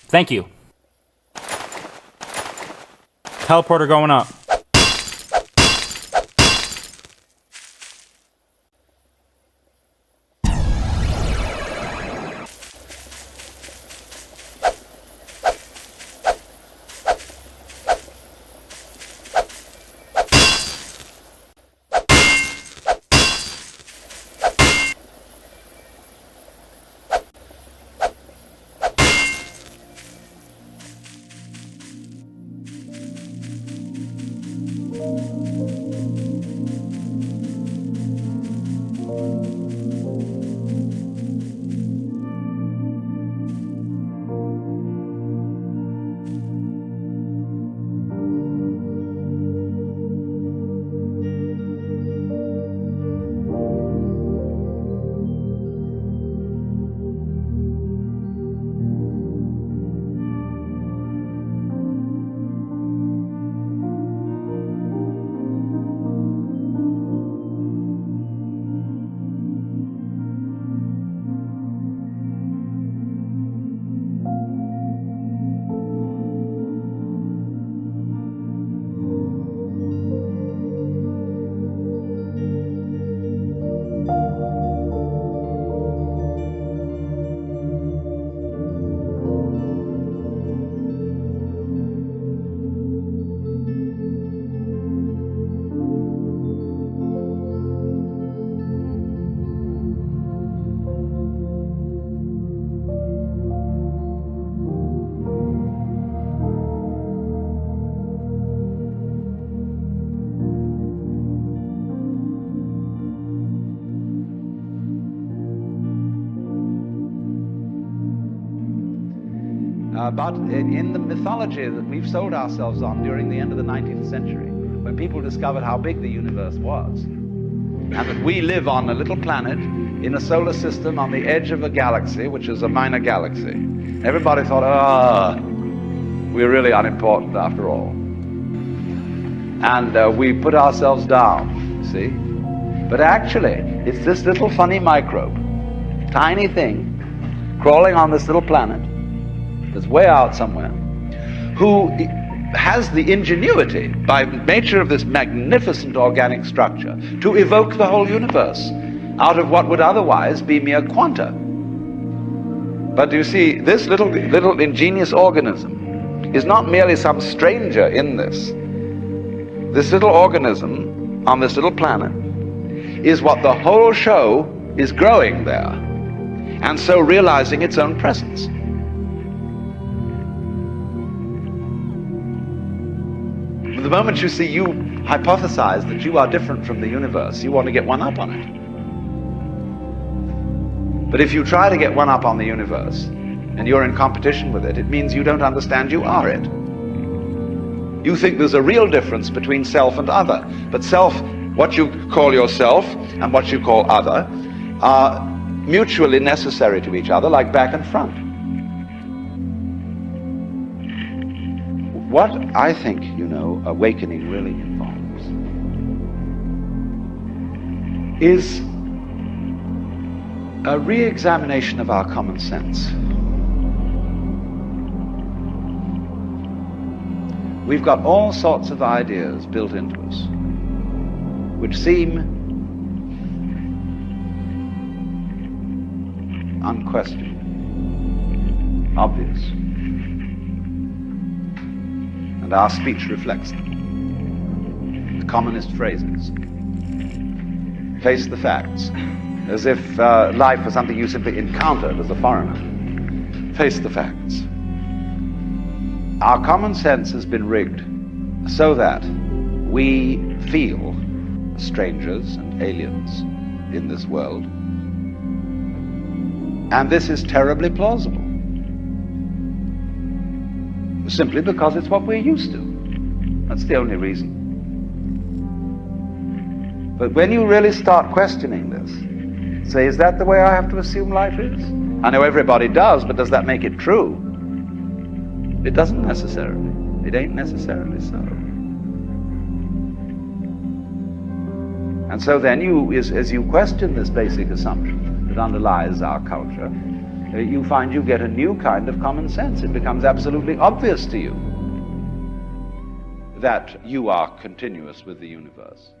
Thank you. Teleporter going up. But in the mythology that we've sold ourselves on during the end of the 19th century, when people discovered how big the universe was, and that we live on a little planet in a solar system on the edge of a galaxy, which is a minor galaxy, everybody thought, we're really unimportant after all. And we put ourselves down, you see? But actually, it's this little funny microbe, tiny thing, crawling on this little planet, that's way out somewhere, who has the ingenuity, by nature of this magnificent organic structure, to evoke the whole universe out of what would otherwise be mere quanta. But you see, this little ingenious organism is not merely some stranger in this. This little organism on this little planet is what the whole show is growing there, and so realizing its own presence. The moment you see, you hypothesize that you are different from the universe, you want to get one up on it. But if you try to get one up on the universe and you're in competition with it, it means you don't understand you are it. You think there's a real difference between self and other. But self, what you call yourself and what you call other, are mutually necessary to each other, like back and front. What I think, awakening really involves is a re-examination of our common sense. We've got all sorts of ideas built into us which seem unquestioned, obvious. And our speech reflects them. The commonest phrases. Face the facts, as if life was something you simply encountered as a foreigner. Face the facts. Our common sense has been rigged so that we feel strangers and aliens in this world. And this is terribly plausible. Simply because it's what we're used to. That's the only reason. But when you really start questioning this, say, is that the way I have to assume life is? I know everybody does, but does that make it true? It doesn't necessarily. It ain't necessarily so. And so then as you question this basic assumption that underlies our culture, you find you get a new kind of common sense. It becomes absolutely obvious to you that you are continuous with the universe.